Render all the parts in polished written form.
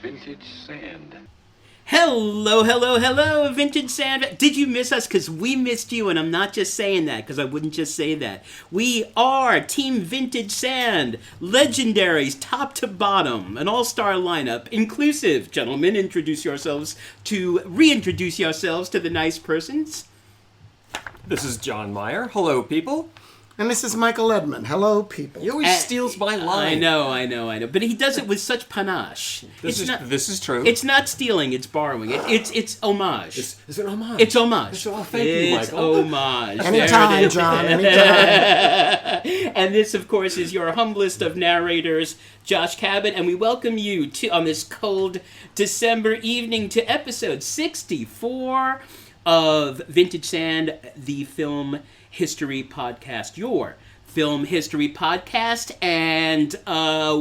Vintage Sand. Hello, hello, hello, Vintage Sand. Did you miss us? Because we missed you, and I'm not just saying that, because I wouldn't just say that. We are Team Vintage Sand, legendaries, top to bottom, an all-star lineup, inclusive. Gentlemen, reintroduce yourselves to the nice persons. This is John Meyer. Hello, people. And this is Michael Edmond. Hello, people. He always steals my line. I know. But he does it with such panache. This is true. It's not stealing, it's borrowing. It's homage. Is it homage? It's homage. Thank you, Michael. It's homage. Anytime, John, anytime. And this, of course, is your humblest of narrators, Josh Cabot, and we welcome you on this cold December evening to episode 64 of Vintage Sand, the film history podcast, your film history podcast, and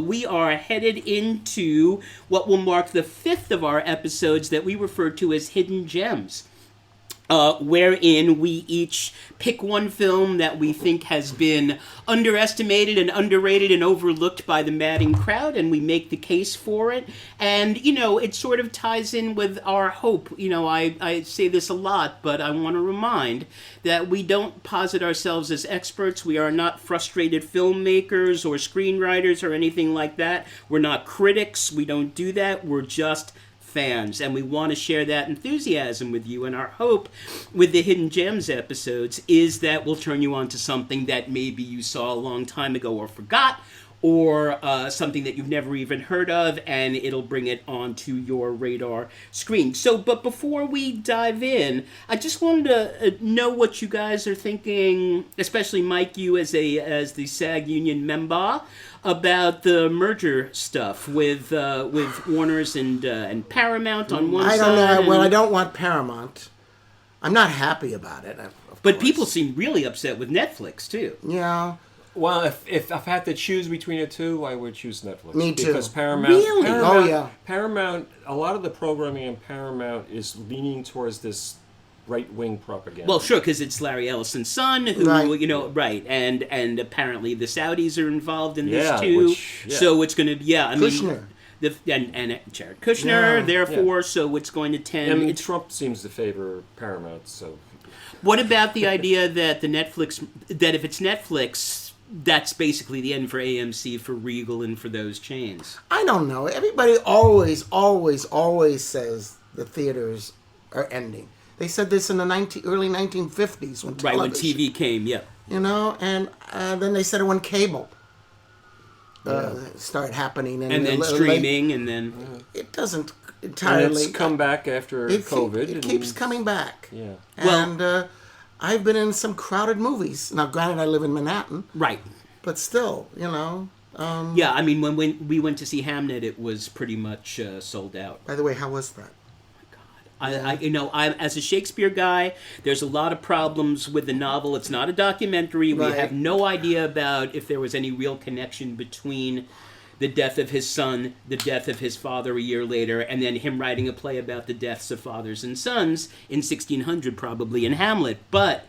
we are headed into what will mark the 5th of our episodes that we refer to as Hidden Gems, wherein we each pick one film that we think has been underestimated and underrated and overlooked by the madding crowd, and we make the case for it. And, it sort of ties in with our hope. I say this a lot, but I want to remind that we don't posit ourselves as experts. We are not frustrated filmmakers or screenwriters or anything like that. We're not critics. We don't do that. We're just fans, and we want to share that enthusiasm with you. And our hope with the Hidden Gems episodes is that we'll turn you on to something that maybe you saw a long time ago or forgot, or something that you've never even heard of, and it'll bring it onto your radar screen. But before we dive in, I just wanted to know what you guys are thinking, especially Mike, you as the SAG union member, about the merger stuff with Warner's and Paramount on one side. I don't know. Well, I don't want Paramount. I'm not happy about it. But people seem really upset with Netflix too. Yeah. Well, if I had to choose between the two, I would choose Netflix. Me too. Because Paramount... Really? Oh, yeah. Paramount, a lot of the programming on Paramount is leaning towards this right-wing propaganda. Well, sure, because it's Larry Ellison's son, who, right. right, and apparently the Saudis are involved in this too. Which, so it's going to be, Kushner. And Jared Kushner, therefore, so it's going to tend... And Trump seems to favor Paramount, so... What about the idea that that if it's Netflix, that's basically the end for AMC, for Regal, and for those chains? I don't know. Everybody always says the theaters are ending. They said this in the early 1950s when television... Right, when TV came, yeah. And then they said it when cable started happening. And then streaming, and then... It doesn't entirely... And it's come back after COVID. It keeps coming back. Yeah. And I've been in some crowded movies. Now, granted, I live in Manhattan. Right. But still, yeah, I mean, when we went to see Hamnet, it was pretty much sold out. By the way, how was that? I as a Shakespeare guy, there's a lot of problems with the novel. It's not a documentary. We have no idea about if there was any real connection between the death of his son, the death of his father a year later, and then him writing a play about the deaths of fathers and sons in 1600, probably, in Hamlet. But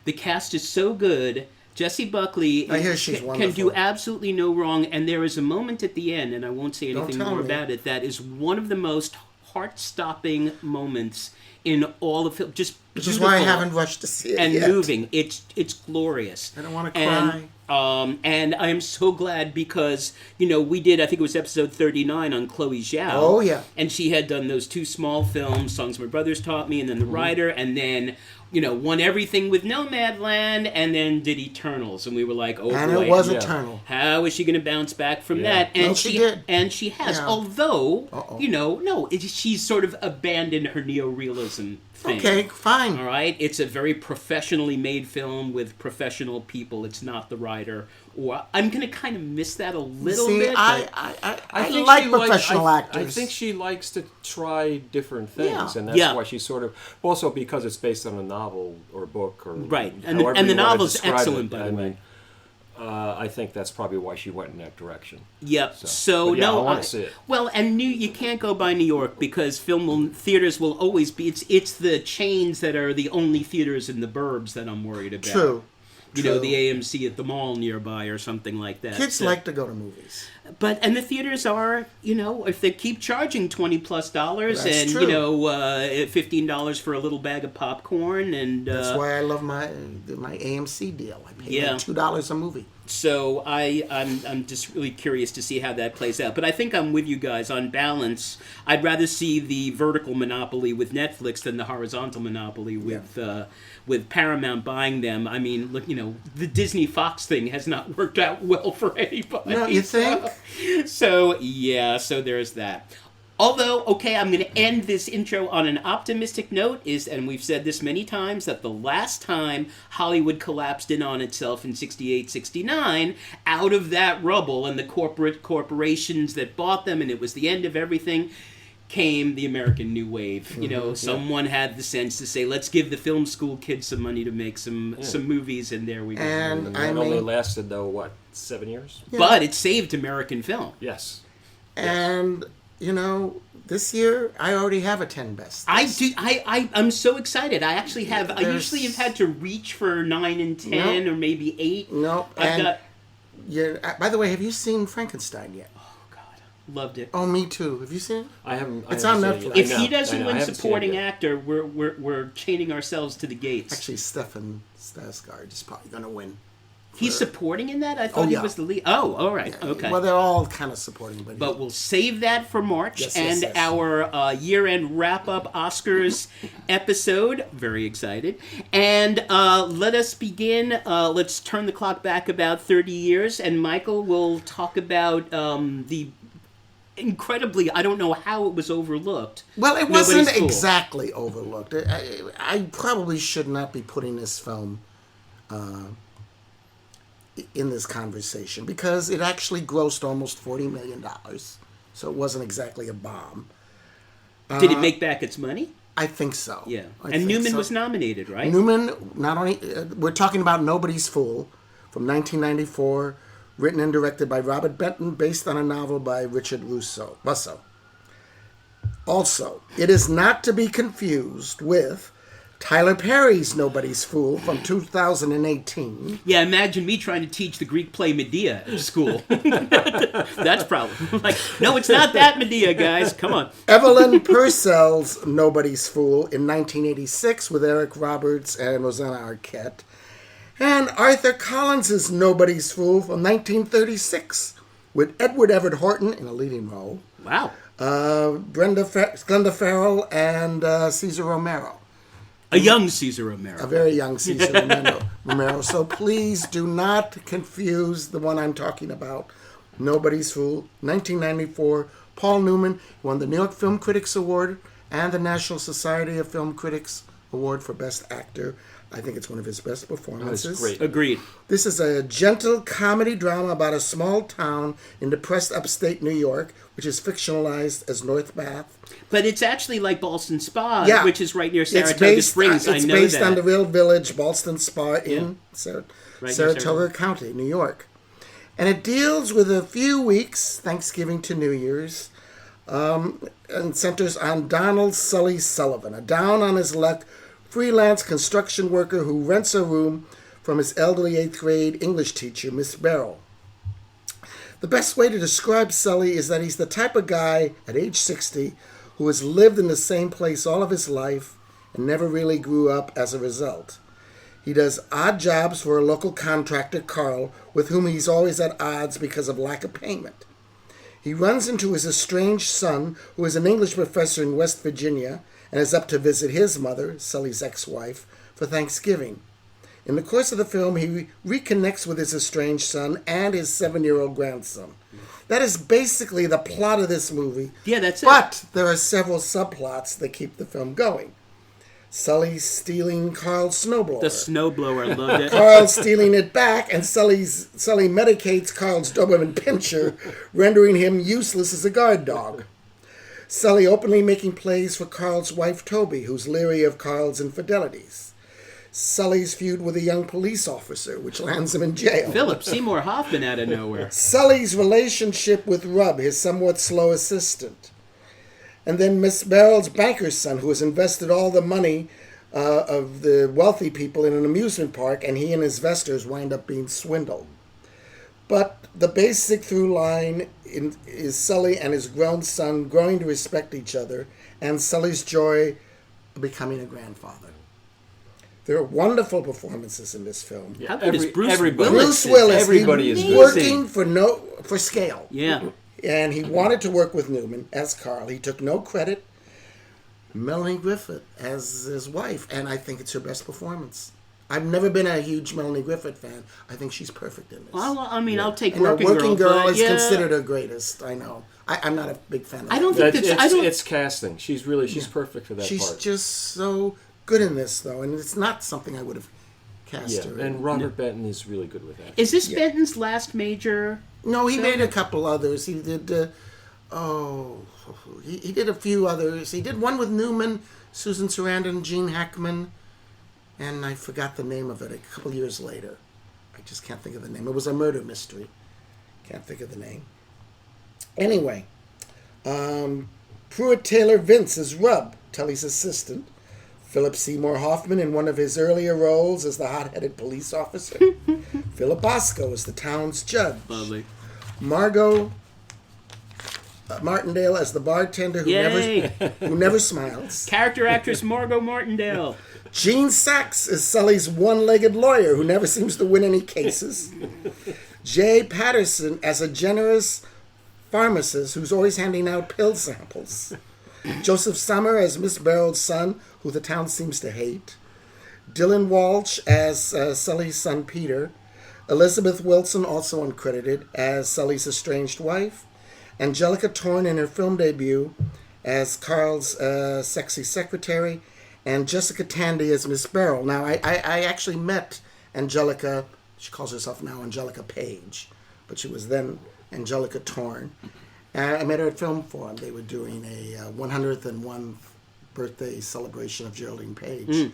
the cast is so good. Jessie Buckley can do absolutely no wrong, and there is a moment at the end, and I won't say anything more about it, that is one of the most heart-stopping moments in all of film. Just which is why I haven't rushed to see it and yet. Moving. It's glorious. I don't want to cry. And I am so glad because, we did, I think it was episode 39 on Chloe Zhao. Oh, yeah. And she had done those two small films, Songs My Brothers Taught Me, and then The Rider, and then, won everything with Nomadland, and then did Eternals. And we were like, oh, and boy. And it was Eternal. How is she going to bounce back from that? And she did. And she has. Yeah. Although, she's sort of abandoned her neorealism thing. Okay, fine. All right? It's a very professionally made film with professional people. It's not The Rider. Or I'm going to kind of miss that a little bit. I like professional actors. I think she likes to try different things, and that's why she sort of... Also because it's based on a novel or book or... Right, and the novel's excellent, by the way. I think that's probably why she went in that direction. Yep. So I want to see it. Well, and you can't go by New York because theaters will always be... It's the chains that are the only theaters in the burbs that I'm worried about. True. The AMC at the mall nearby or something like that. Kids like to go to movies. and the theaters are, if they keep charging $20+ That's and true. $15 for a little bag of popcorn, and that's why I love my AMC deal. I pay like $2 a movie. So I'm just really curious to see how that plays out. But I think I'm with you guys on balance. I'd rather see the vertical monopoly with Netflix than the horizontal monopoly with Paramount buying them. I mean, look, the Disney Fox thing has not worked out well for anybody. No, you think? So there's that. Although, okay, I'm going to end this intro on an optimistic note, and we've said this many times, that the last time Hollywood collapsed in on itself in 68, 69, out of that rubble and the corporations that bought them, and it was the end of everything, came the American New Wave. Someone had the sense to say, let's give the film school kids some money to make some movies, and there we go. And it only lasted, though, 7 years? Yeah. But it saved American film. Yes. And... this year I already have a 10 best. I do. I'm so excited. I actually have. I usually have had to reach for 9 and 10 or maybe 8. Nope. By the way, have you seen Frankenstein yet? Oh God, loved it. Oh, me too. Have you seen it? I haven't. It's on Netflix. If he doesn't win supporting actor, we're chaining ourselves to the gates. Actually, Stefan Skarsgård is probably going to win. He's supporting in that? I thought he was the lead. Oh, all right. Yeah. Okay. Well, they're all kind of supporting. But we'll save that for March and our year-end wrap-up Oscars episode. Very excited. And let us begin. Let's turn the clock back about 30 years. And Michael will talk about the incredibly, I don't know how it was overlooked. Well, it wasn't exactly overlooked. I probably should not be putting this film... in this conversation, because it actually grossed almost $40 million, so it wasn't exactly a bomb. Did it make back its money? I think so. Yeah, and Newman was nominated, right? Newman, not only we're talking about Nobody's Fool from 1994, written and directed by Robert Benton, based on a novel by Richard Russo. Also, it is not to be confused with Tyler Perry's Nobody's Fool from 2018. Yeah, imagine me trying to teach the Greek play Medea at school. That's a problem. No, it's not that Medea, guys. Come on. Evelyn Purcell's Nobody's Fool in 1986 with Eric Roberts and Rosanna Arquette. And Arthur Collins's Nobody's Fool from 1936 with Edward Everett Horton in a leading role. Wow. Glenda Farrell and Cesar Romero. A young Cesar Romero. A very young Cesar Romero. So please do not confuse the one I'm talking about. Nobody's Fool, 1994. Paul Newman won the New York Film Critics Award and the National Society of Film Critics Award for Best Actor. I think it's one of his best performances. Great. Agreed. This is a gentle comedy drama about a small town in depressed upstate New York, which is fictionalized as North Bath. But it's actually like Ballston Spa, which is right near Saratoga Springs. It's based on the real village, Ballston Spa, in Saratoga County, New York. And it deals with a few weeks, Thanksgiving to New Year's, and centers on Donald Sully Sullivan, a down-on-his-luck freelance construction worker who rents a room from his elderly 8th grade English teacher, Miss Barrow. The best way to describe Sully is that he's the type of guy at age 60 who has lived in the same place all of his life and never really grew up as a result. He does odd jobs for a local contractor, Carl, with whom he's always at odds because of lack of payment. He runs into his estranged son, who is an English professor in West Virginia, and is up to visit his mother, Sully's ex-wife, for Thanksgiving. In the course of the film, he reconnects with his estranged son and his 7-year-old grandson. That is basically the plot of this movie. Yeah, that's it. But there are several subplots that keep the film going. Sully stealing Carl's snowblower. The snowblower, loved it. Carl stealing it back, and Sully medicates Carl's Doberman Pinscher, rendering him useless as a guard dog. Sully openly making plays for Carl's wife, Toby, who's leery of Carl's infidelities. Sully's feud with a young police officer, which lands him in jail. Philip Seymour Hoffman out of nowhere. Sully's relationship with Rub, his somewhat slow assistant. And then Miss Barrel's banker's son, who has invested all the money of the wealthy people in an amusement park, and he and his investors wind up being swindled. But the basic through line is Sully and his grown son growing to respect each other, and Sully's joy of becoming a grandfather. There are wonderful performances in this film. How good is Bruce Willis? Bruce Willis. Everybody is working for scale. Yeah. And he wanted to work with Newman as Carl. He took no credit. Melanie Griffith as his wife, and I think it's her best performance. I've never been a huge Melanie Griffith fan. I think she's perfect in this. Well, I mean, I'll take Working Girl is considered her greatest. I know. I'm not a big fan of that. I don't think it's casting. She's perfect for that part. She's just so good in this, though, and it's not something I would have cast her. And Robert Benton is really good with that. Is this Benton's last major? No, he made a couple others. He did. He did a few others. He did one with Newman, Susan Sarandon, Gene Hackman, and I forgot the name of it a couple years later. I just can't think of the name. It was a murder mystery. Can't think of the name. Anyway, Pruitt Taylor Vince is Rub, Tully's assistant. Philip Seymour Hoffman in one of his earlier roles as the hot-headed police officer. Philip Bosco as the town's judge. Lovely. Margot Martindale as the bartender who never smiles. Character actress Margot Martindale. Gene Sachs is Sully's one-legged lawyer who never seems to win any cases. Jay Patterson as a generous pharmacist who's always handing out pill samples. Joseph Summer as Miss Barrow's son, who the town seems to hate. Dylan Walsh as Sully's son Peter. Elizabeth Wilson, also uncredited, as Sully's estranged wife. Angelica Torn in her film debut as Carl's sexy secretary. And Jessica Tandy as Miss Barrow. Now, I actually met Angelica. She calls herself now Angelica Page, but she was then Angelica Torn. I met her at Film Forum. They were doing a 101th birthday celebration of Geraldine Page.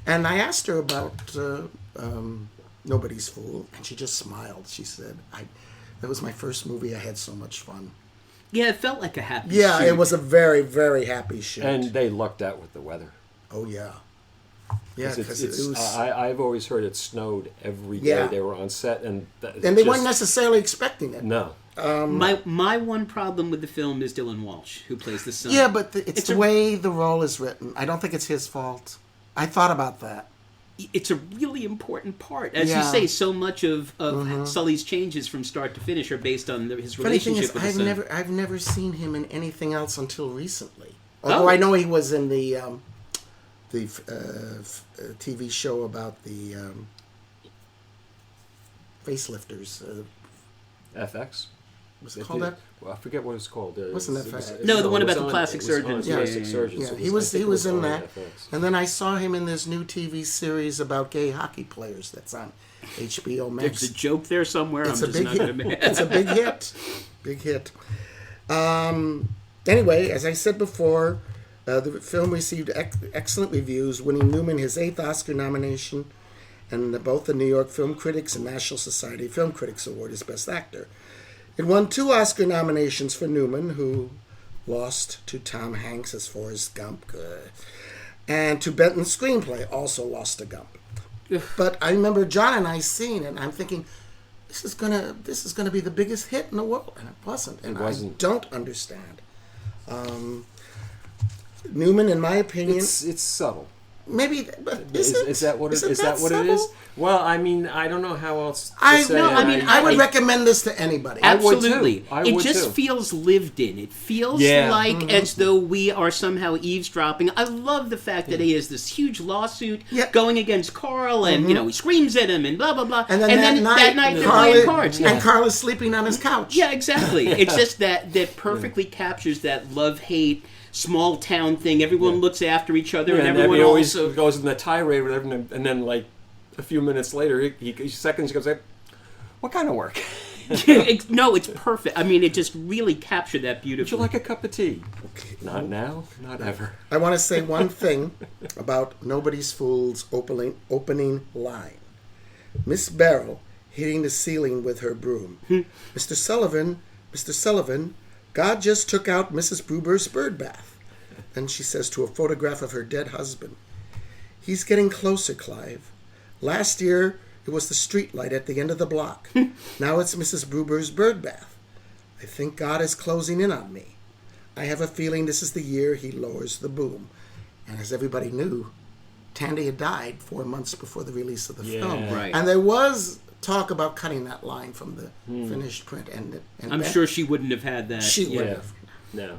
And I asked her about Nobody's Fool, and she just smiled. She said, that was my first movie. I had so much fun. Yeah, it felt like a happy shoot. Yeah, it was a very, very happy shoot. And they lucked out with the weather. Oh, yeah. Yeah, because it was... I've always heard it snowed every day they were on set. And they weren't necessarily expecting it. No. My one problem with the film is Dylan Walsh, who plays the son. Yeah, but it's the way the role is written. I don't think it's his fault. I thought about that. It's a really important part. As you say, so much of Sully's changes from start to finish are based on his relationship with the son. I've never seen him in anything else until recently. Although I know he was in the TV show about the facelifters. FX? Was it called that? Well, I forget what it's called. Wasn't FX? No, the one about the plastic surgeons. Plastic surgeons. Yeah, he was in that. And then I saw him in this new TV series about gay hockey players that's on HBO Max. There's a joke there somewhere. It's a big hit. Big hit. Anyway, as I said before, the film received excellent reviews, winning Newman his 8th Oscar nomination, and both the New York Film Critics and National Society of Film Critics award as Best Actor. It won 2 Oscar nominations for Newman, who lost to Tom Hanks as Forrest Gump, and to Benton's screenplay, also lost to Gump. But I remember John and I seeing it, and I'm thinking, this is gonna be the biggest hit in the world, and it wasn't. And I don't understand. Newman, in my opinion, it's subtle. Maybe, but is that what it is? Well, I mean, I don't know how else to say it. I would recommend this to anybody. Absolutely. I would just too. feels lived in. It feels like as though we are somehow eavesdropping. I love the fact that he has this huge lawsuit going against Carl, and he screams at him and blah blah blah. And then that night they're playing cards. And Carl is sleeping on his couch. Yeah, exactly. It's just that perfectly captures that love-hate small town thing. Everyone looks after each other, and everyone always goes in the tirade with everyone, and then like a few minutes later, he goes like, "What kind of work?" No, it's perfect. I mean, it just really captured that beautifully. Would you like a cup of tea? Okay. Not now, not ever. I want to say one thing about Nobody's Fool's opening line. Miss Barrow hitting the ceiling with her broom. Mr. Sullivan, God just took out Mrs. Bruber's bird bath. Then she says to a photograph of her dead husband, he's getting closer, Clive. Last year, it was the street light at the end of the block. Now it's Mrs. Bruber's bird bath. I think God is closing in on me. I have a feeling this is the year he lowers the boom. And as everybody knew, Tandy had died 4 months before the release of the film. Right. And there was talk about cutting that line from the finished print. And I'm sure she wouldn't have had that. She wouldn't have. No.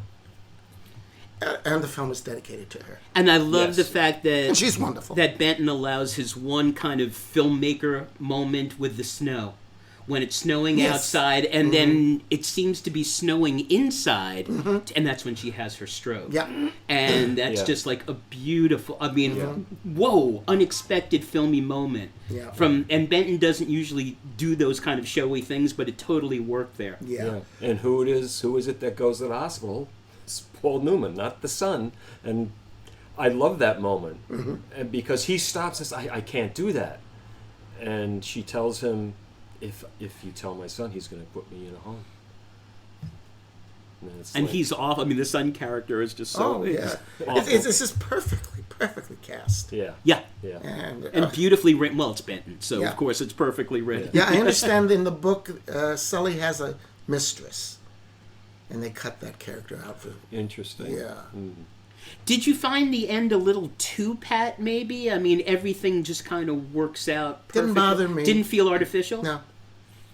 And the film is dedicated to her. And I love the fact that... And she's wonderful. That Benton allows his one kind of filmmaker moment with the snow. When it's snowing outside, and then it seems to be snowing inside, and that's when she has her stroke. Yeah. And that's just like a beautiful, whoa, unexpected filmy moment. Yeah. And Benton doesn't usually do those kind of showy things, but it totally worked there. Yeah. And who is it that goes to the hospital? It's Paul Newman, not the son. And I love that moment. And because he stops us, I can't do that. And she tells him, if you tell my son, he's going to put me in a home. And he's off. I mean, the son character is just so... Oh, yeah. It's just perfectly cast. Yeah. Yeah. Yeah. And beautifully written. Well, it's Benton, so of course it's perfectly written. Yeah, I understand in the book, Sully has a mistress. And they cut that character out for... Interesting. Yeah. Did you find the end a little too pat, maybe? I mean, everything just kind of works out perfectly. Didn't bother me. Didn't feel artificial? No.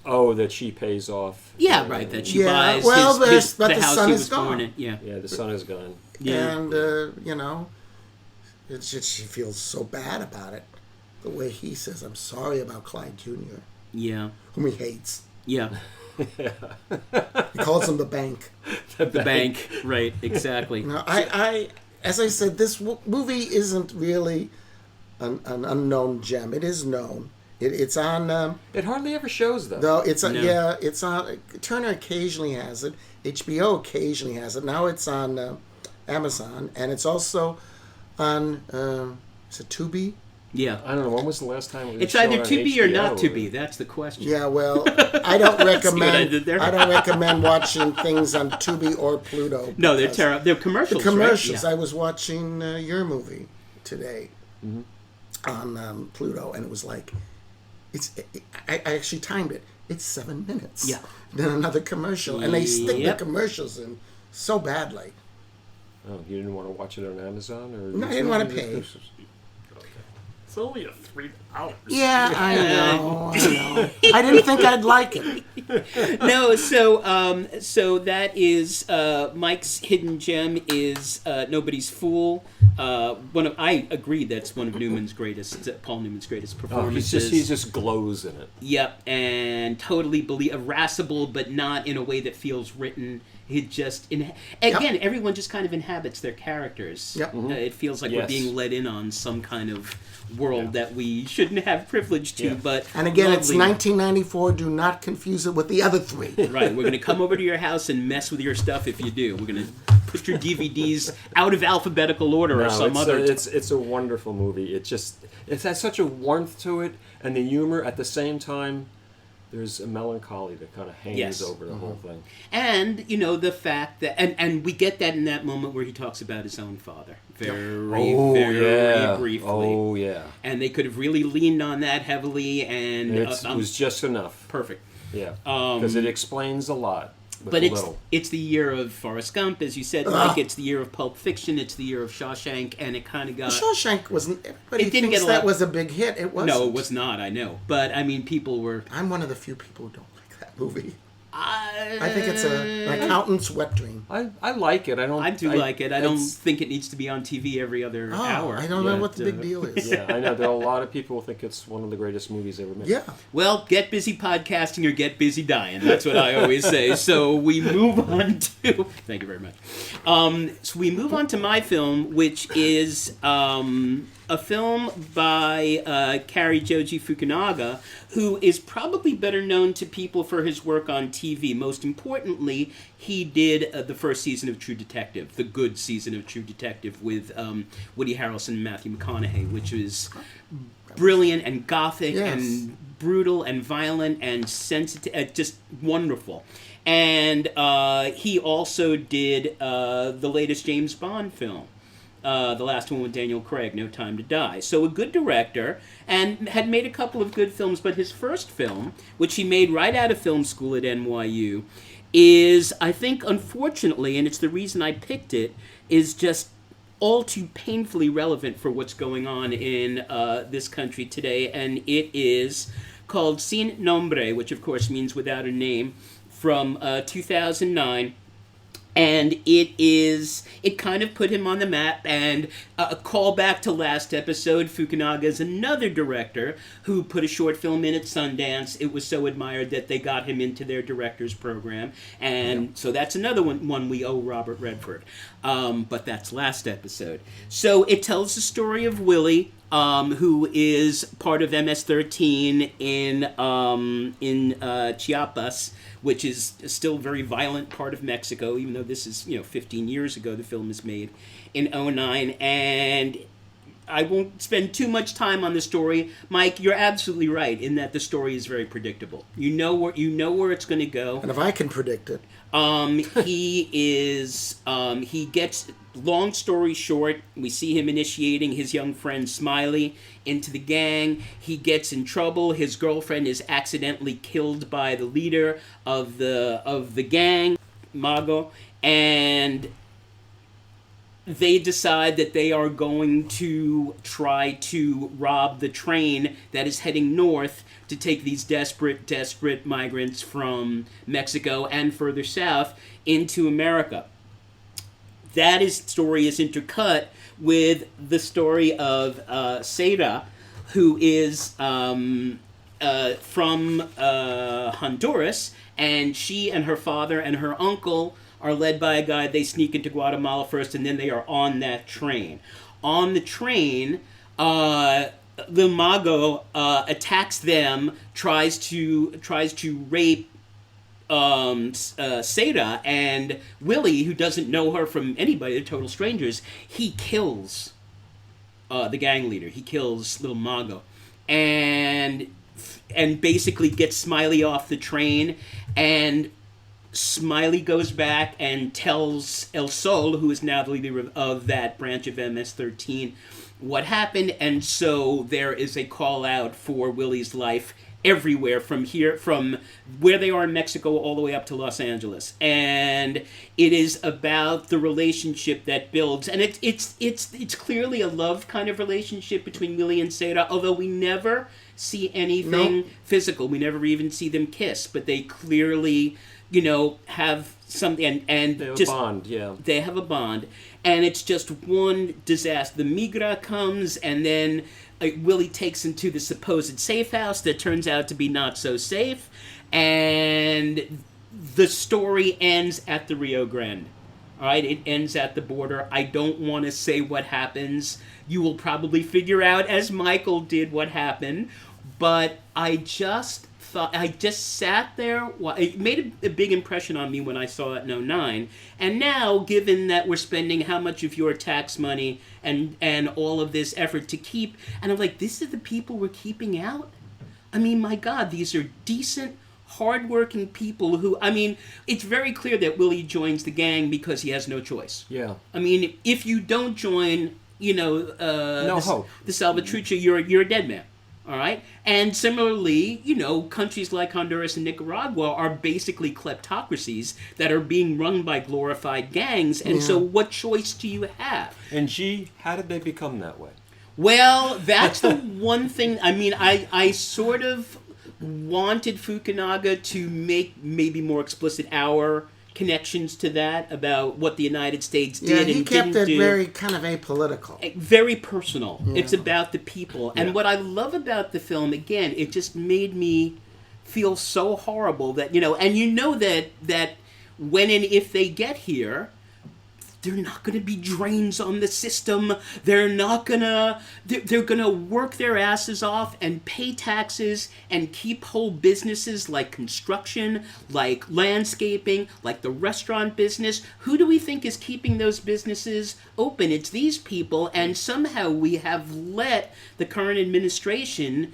Oh, that she pays off. Yeah, right. That she buys but the the house son he is was gone. born in. Yeah. Yeah, the son is gone. Yeah. And, it's just, she feels so bad about it. The way he says, I'm sorry about Clyde Jr., Yeah. whom he hates. Yeah. He calls him the bank. The bank. Right, exactly. No, as I said, this movie isn't really an unknown gem. It is known. It's on... it hardly ever shows, though. No, it's on... No. Yeah, it's on... Turner occasionally has it. HBO occasionally has it. Now it's on Amazon. And it's also on... is it Tubi? Yeah. I don't know. When was the last time it was It's either on to be HBO or not to be. That's the question. Yeah, well, I don't recommend... See what I did there? I don't recommend watching things on Tubi or Pluto. No, they're terrible. They're commercials, The commercials. Right? Yeah. I was watching your movie today on Pluto, and it was like... I actually timed it. It's 7 minutes. Yeah. Then another commercial. And they stick the commercials in so badly. Oh, you didn't want to watch it on Amazon? Or No, I didn't want to pay. It's only a $3. Yeah, I know. I didn't think I'd like it. No, so that is Mike's hidden gem is Nobody's Fool. I agree that's one of Newman's greatest, Paul Newman's greatest performances. He just glows in it. Yep, and totally irascible, but not in a way that feels written. It just everyone just kind of inhabits their characters. Yep. It feels like we're being let in on some kind of world that we shouldn't have privilege to. But and again, it's 1994. Do not confuse it with the other three. Right, we're going to come over to your house and mess with your stuff if you do. We're going to put your DVDs out of alphabetical order or some other. It's a wonderful movie. It has such a warmth to it, and the humor at the same time. There's a melancholy that kind of hangs over the whole thing. And, the fact that... And we get that in that moment where he talks about his own father. Very briefly. Oh, yeah. And they could have really leaned on that heavily, and... It was just enough. Perfect. Yeah. Because it explains a lot. But it's the year of Forrest Gump, as you said, Mike. It's the year of Pulp Fiction. It's the year of Shawshank, and it kind of got... Shawshank wasn't... Everybody thinks that was a big hit. It wasn't. No, it was not, I know. But, I mean, people were... I'm one of the few people who don't like that movie. I think it's an accountant's wet dream. I like it. I do like it. I don't think it needs to be on TV every other hour. I don't know what the big deal is. Yeah, I know. There are a lot of people who think it's one of the greatest movies ever made. Yeah. Well, get busy podcasting or get busy dying. That's what I always say. So we move on to... Thank you very much. So we move on to my film, which is... a film by Cary Joji Fukunaga, who is probably better known to people for his work on TV. Most importantly, he did the first season of True Detective, the good season of True Detective with Woody Harrelson and Matthew McConaughey, which was brilliant and gothic and brutal and violent and sensitive, just wonderful. And he also did the latest James Bond film. The last one with Daniel Craig, No Time to Die. So a good director, and had made a couple of good films, but his first film, which he made right out of film school at NYU, is, I think, unfortunately, and it's the reason I picked it, is just all too painfully relevant for what's going on in this country today, and it is called Sin Nombre, which of course means without a name, from 2009. And it kind of put him on the map, and a callback to last episode, Fukunaga is another director who put a short film in at Sundance. It was so admired that they got him into their director's program, and so that's another one we owe Robert Redford. But that's last episode. So it tells the story of Willy, who is part of MS-13 in Chiapas, which is still a very violent part of Mexico, even though this is 15 years ago. The film is made in 2009, and I won't spend too much time on the story. Mike, you're absolutely right in that the story is very predictable. You know where it's going to go. And if I can predict it. He gets, long story short, we see him initiating his young friend Smiley into the gang. He gets in trouble. His girlfriend is accidentally killed by the leader of the gang, Mago, and they decide that they are going to try to rob the train that is heading north to take these desperate migrants from Mexico and further south into America. That story is intercut with the story of Sayra, who is from Honduras, and she and her father and her uncle are led by a guy. They sneak into Guatemala first, and then they are on that train. On the train, the Mago attacks them, tries to rape Sayra, and Willy, who doesn't know her from anybody, they're total strangers, he kills the gang leader. He kills little Mago, and basically gets Smiley off the train, and Smiley goes back and tells El Sol, who is now the leader of that branch of MS-13, what happened, and so there is a call out for Willy's life everywhere from where they are in Mexico all the way up to Los Angeles. And it is about the relationship that builds, and it's clearly a love kind of relationship between Willy and Sayra, although we never see anything physical. We never even see them kiss, but they clearly have something, and they have just a bond. Yeah, they have a bond, and it's just one disaster. The migra comes, and then Willy takes him to the supposed safe house that turns out to be not so safe, and the story ends at the Rio Grande. All right, it ends at the border. I don't want to say what happens. You will probably figure out, as Michael did, what happened, but I just sat there. It made a big impression on me when I saw it in 2009. And now, given that we're spending how much of your tax money and all of this effort to keep, and I'm like, this is the people we're keeping out? I mean, my God, these are decent, hardworking people who, it's very clear that Willy joins the gang because he has no choice. Yeah. I mean, if you don't join, no hope. The Salvatrucha, you're a dead man. All right? And similarly, countries like Honduras and Nicaragua are basically kleptocracies that are being run by glorified gangs. And so what choice do you have? And how did they become that way? Well, that's the one thing. I sort of wanted Fukunaga to make maybe more explicit our connections to that about what the United States did and didn't do. Yeah, he kept it very kind of apolitical. Very personal. Yeah. It's about the people. And what I love about the film, again, it just made me feel so horrible that, that when and if they get here, they're not going to be drains on the system. They're not going to... They're going to work their asses off and pay taxes and keep whole businesses like construction, like landscaping, like the restaurant business. Who do we think is keeping those businesses open? It's these people, and somehow we have let the current administration...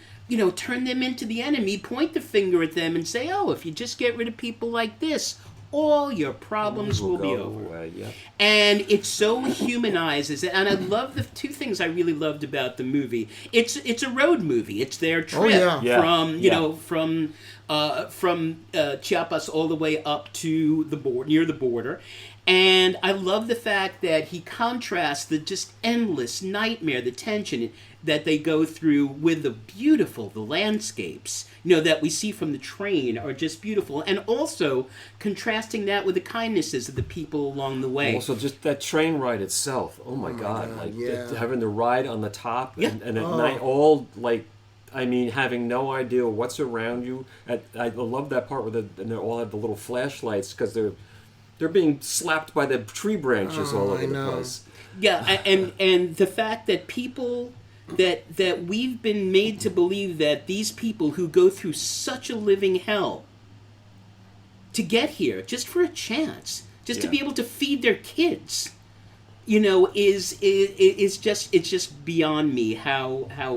turn them into the enemy, point the finger at them and say, oh, if you just get rid of people like this, all your problems will be over. Yeah. And it so humanizes it. And I love the two things I really loved about the movie. It's a road movie. It's their trip from from Chiapas all the way up to the border, near the border. And I love the fact that he contrasts the just endless nightmare, the tension that they go through with the landscapes, that we see from the train are just beautiful. And also contrasting that with the kindnesses of the people along the way. Also, just that train ride itself. Oh my God. Having the ride on the top and at night, having no idea what's around you. I love that part where they all have the little flashlights because they're being slapped by the tree branches all over the place. Yeah, and the fact that people that we've been made to believe that these people who go through such a living hell to get here just for a chance, just to be able to feed their kids, is just beyond me how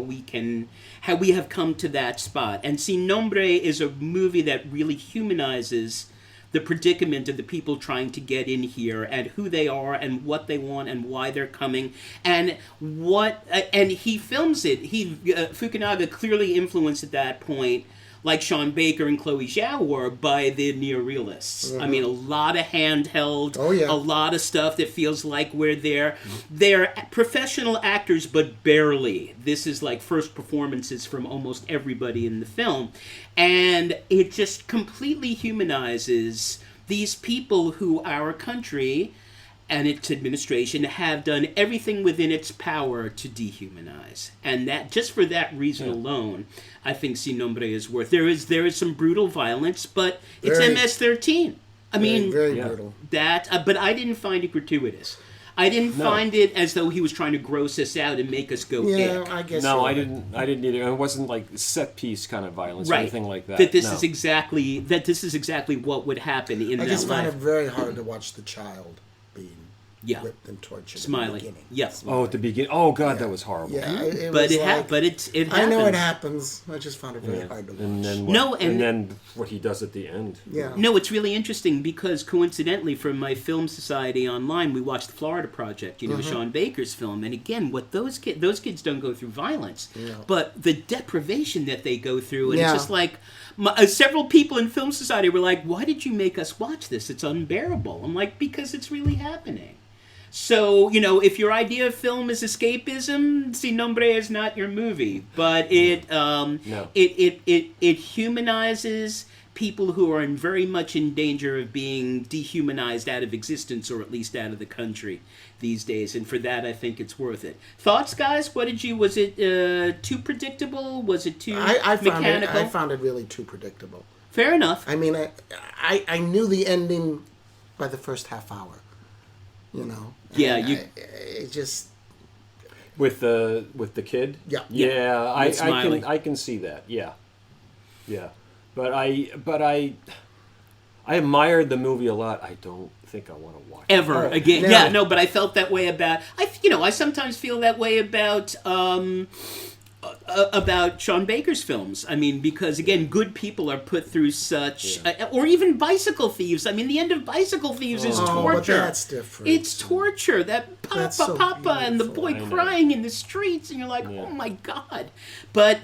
we have come to that spot. And Sin Nombre is a movie that really humanizes the predicament of the people trying to get in here and who they are and what they want and why they're coming and he films it. Fukunaga clearly influenced at that point, like Sean Baker and Chloe Zhao were, by the neorealists. Mm-hmm. I mean, a lot of handheld, a lot of stuff that feels like we're there. They're professional actors, but barely. This is like first performances from almost everybody in the film. And it just completely humanizes these people who our country and its administration have done everything within its power to dehumanize. And that, just for that reason alone, I think Sin Nombre is worth. There is some brutal violence, but it's MS-13. I mean, very brutal. But I didn't find it gratuitous. I didn't find it as though he was trying to gross us out and make us go ick. I guess. No, I didn't either. It wasn't like set piece kind of violence or anything like that. That this is exactly what would happen in that life. I just found it very hard to watch the child being whipped and tortured. Smiling. At the beginning. Yes. Oh, at the beginning. Oh God, that was horrible. Yeah, it but was it happens. I know it happens. I just found it very hard to watch. And then what he does at the end. Yeah. No, it's really interesting because coincidentally, from my film society online, we watched the Florida Project. Sean Baker's film, and again, what those kids don't go through violence, but the deprivation that they go through, and it's just like several people in film society were like, "Why did you make us watch this? It's unbearable." I'm like, because it's really happening. So, if your idea of film is escapism, Sin Nombre is not your movie. But it humanizes people who are very much in danger of being dehumanized out of existence, or at least out of the country these days. And for that, I think it's worth it. Thoughts, guys? Was it too predictable? Was it too mechanical? I found it really too predictable. Fair enough. I mean, I knew the ending by the first half hour. It just with the kid. I can see that. Yeah, but I admired the movie a lot. I don't think I want to watch it again. But I felt that way about I sometimes feel that way about Sean Baker's films. I mean, because again, good people are put through such, or even Bicycle Thieves. I mean, the end of Bicycle Thieves is torture. But that's different. It's torture. That Papa, and the boy crying in the streets, and you're like, oh my God. But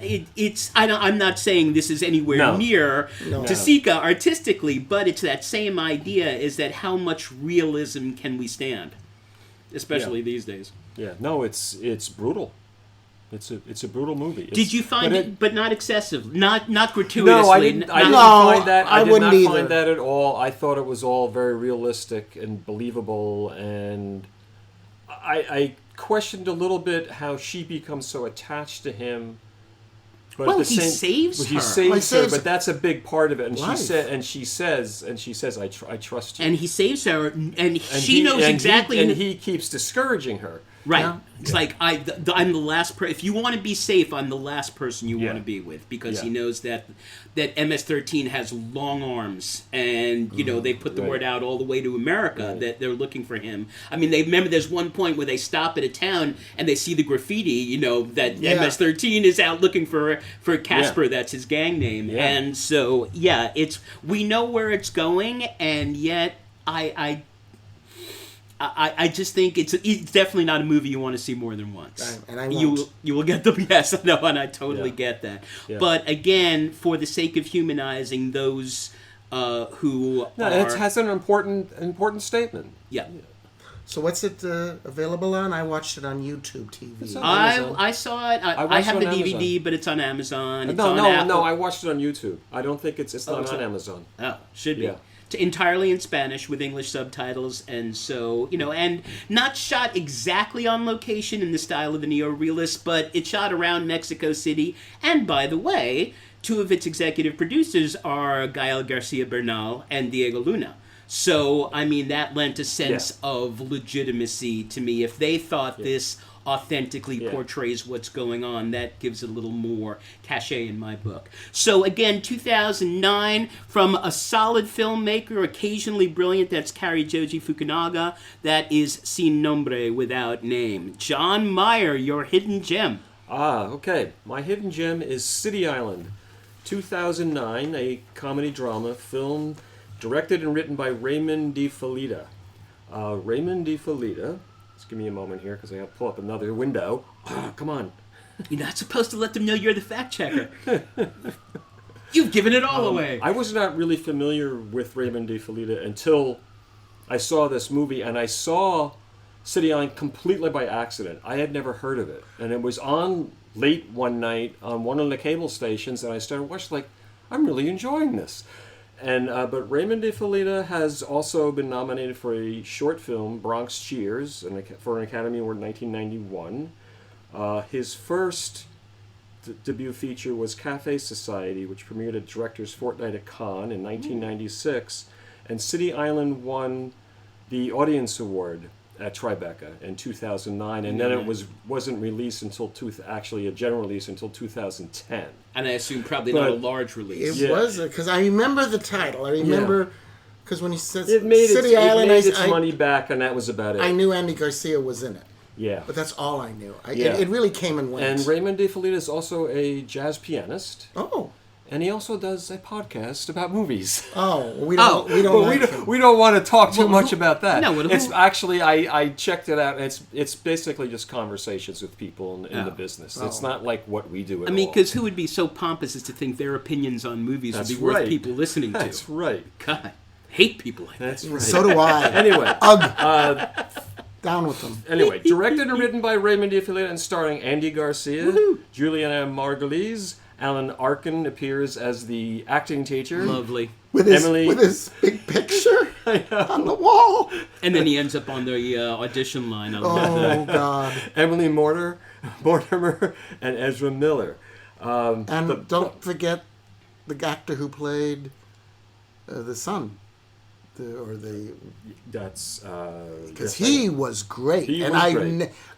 I'm not saying this is anywhere near Tasica artistically, but it's that same idea: is that how much realism can we stand, especially these days? Yeah. No, it's brutal. It's a brutal movie. Did you find it, but not excessive, not gratuitously? No, I didn't find that. I did not find that at all. I thought it was all very realistic and believable, and I questioned a little bit how she becomes so attached to him. But he saves her. He saves her, but that's a big part of it. And she says, I trust you. And he saves her, and she knows exactly. And he keeps discouraging her. Right. Yeah. It's like, I'm the last person. If you want to be safe, I'm the last person you want to be with, because he knows that MS-13 has long arms, and, they put the word out all the way to America that they're looking for him. I mean, remember there's one point where they stop at a town and they see the graffiti, that MS-13 is out looking for Casper, that's his gang name. Yeah. And so, we know where it's going, and yet I just think it's definitely not a movie you want to see more than once. And I won't. You will get the yes, no, and I totally get that. Yeah. But again, for the sake of humanizing those who it has an important statement. Yeah. So what's it available on? I watched it on YouTube TV. It's on I saw it. I have the it on DVD, Amazon. but it's on Amazon. It's No, on no, Apple. no. I watched it on YouTube. I don't think it's not it's on not? Amazon. Oh, should be. Yeah. It's entirely in Spanish with English subtitles, and so, and not shot exactly on location in the style of the neo-realist, but it's shot around Mexico City. And by the way, two of its executive producers are Gael Garcia Bernal and Diego Luna. So, I mean, that lent a sense of legitimacy to me. If they thought this authentically portrays what's going on, that gives it a little more cachet in my book. So again, 2009, from a solid filmmaker, occasionally brilliant, that's Cary Joji Fukunaga. That is Sin Nombre, without name. John Meyer, your hidden gem. Okay. My hidden gem is City Island, 2009, a comedy drama film directed and written by Raymond de Fallida. Raymond de Fallida. Just give me a moment here because I got to pull up another window. Come on. You're not supposed to let them know you're the fact checker. You've given it all away. I was not really familiar with Raymond de Fallida until I saw this movie, and I saw City Island completely by accident. I had never heard of it, and it was on late one night on one of the cable stations, and I started watching, like, I'm really enjoying this. And but Raymond de Fallida has also been nominated for a short film, Bronx Cheers, for an Academy Award in 1991. His first debut feature was Cafe Society, which premiered at Directors Fortnight at Cannes in 1996. And City Island won the Audience Award at Tribeca in 2009, and then it wasn't released until actually a general release until 2010. And I assume probably not a large release. It was, because I remember the title. I remember, because when he says City Island, it made its money back, and that was about it. I knew Andy Garcia was in it. Yeah. But that's all I knew. It really came and went. And Raymond de Fallida is also a jazz pianist. Oh. And he also does a podcast about movies. Oh, we don't want to talk too much about that. No, it's actually I checked it out. And it's basically just conversations with people in the business. It's not like what we do. I mean, because who would be so pompous as to think their opinions on movies would be worth people listening to? That's right. God, hate people like that. That's right. So do I. Anyway, down with them. Anyway, directed and written by Raymond de Fallida and starring Andy Garcia, Juliana Margulies. Alan Arkin appears as the acting teacher. Lovely. With his big picture on the wall. And then he ends up on the audition line. God. Emily Mortimer and Ezra Miller. And don't forget the actor who played the son. That's because he was great,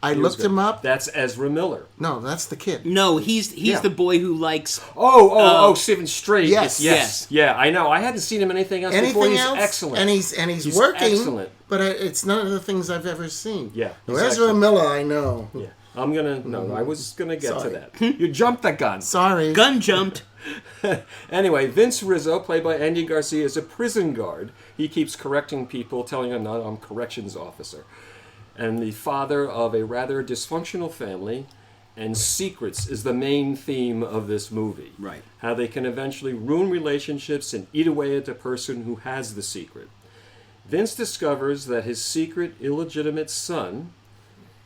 I looked him up. That's Ezra Miller. No, that's the kid. No, he's the boy who likes. Stephen Strait. Yes. Yeah, I know. I hadn't seen him in anything else before. He's excellent, and he's working. Excellent. But it's none of the things I've ever seen. Yeah, Ezra Miller, I know. Yeah, I was gonna get to that. You jumped the gun. Sorry, gun jumped. Anyway, Vince Rizzo, played by Andy Garcia, is a prison guard. He keeps correcting people, telling them, "No, I'm a corrections officer." And the father of a rather dysfunctional family, and secrets is the main theme of this movie. Right. How they can eventually ruin relationships and eat away at the person who has the secret. Vince discovers that his secret, illegitimate son,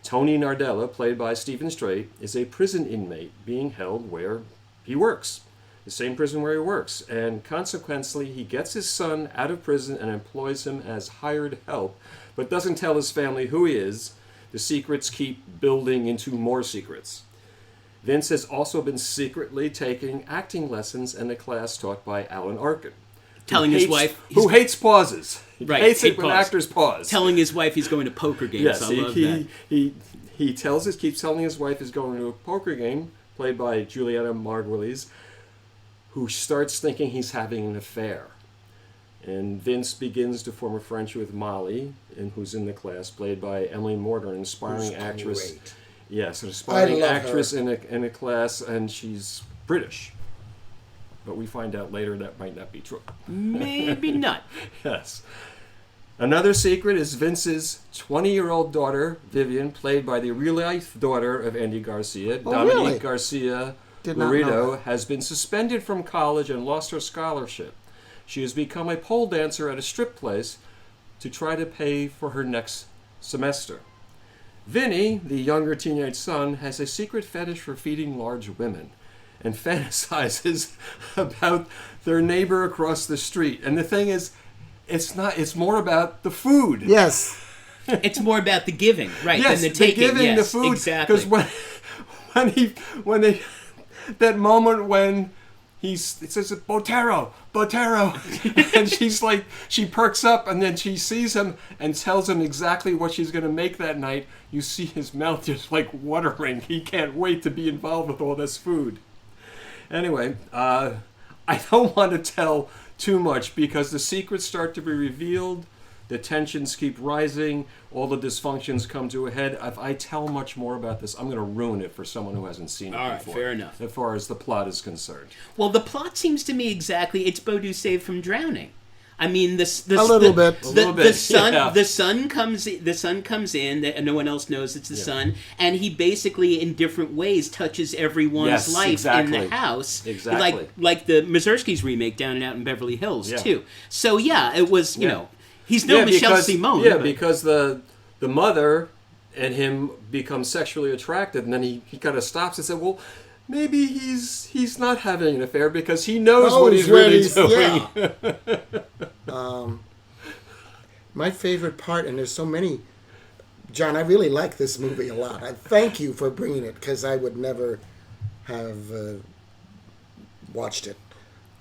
Tony Nardella, played by Stephen Strait, is a prison inmate being held where he works. The same prison where he works, and consequently he gets his son out of prison and employs him as hired help, but doesn't tell his family who he is. The secrets keep building into more secrets. Vince has also been secretly taking acting lessons in a class taught by Alan Arkin, telling his wife who hates pauses. Right, hates it when actors pause. Telling his wife he's going to poker games. Yes, I love that. He keeps telling his wife he's going to a poker game, played by Juliana Margulies, who starts thinking he's having an affair. And Vince begins to form a friendship with Molly, who's in the class, played by Emily Mortimer, an aspiring actress. Great. Yes, an aspiring actress in a class, and she's British. But we find out later that might not be true. Maybe not. Yes. Another secret is Vince's 20-year-old daughter, Vivian, played by the real-life daughter of Andy Garcia, Dominique really? Garcia Did not know Laredo, that. has been suspended from college and lost her scholarship. She has become a pole dancer at a strip place to try to pay for her next semester. Vinny, the younger teenage son, has a secret fetish for feeding large women and fantasizes about their neighbor across the street. And the thing is, it's more about the food. Yes. It's more about the giving, right, Yes, than the taking. giving yes, the food. exactly. Because when they that moment when it says Botero, and she's like, she perks up and then she sees him and tells him exactly what she's going to make that night. You see his mouth just like watering. He can't wait to be involved with all this food. Anyway, I don't want to tell too much because the secrets start to be revealed. The tensions keep rising. All the dysfunctions come to a head. If I tell much more about this, I'm going to ruin it for someone who hasn't seen it All right, before. fair enough. As far as the plot is concerned. Well, the plot seems to me exactly, it's Baudu saved from drowning. I mean, A little bit. The son, yeah. the son comes in, and no one else knows it's the son, and he basically, in different ways, touches everyone's life exactly. in the house, Exactly. like the Mazursky's remake Down and Out in Beverly Hills Yeah. too. So yeah, it was he's no Michelle Simone. Yeah, but- because the mother and him become sexually attracted, and then he kind of stops and said, well, maybe he's not having an affair because he knows what he's really doing. Yeah. My favorite part, and there's so many, John, I really like this movie a lot. I thank you for bringing it because I would never have watched it.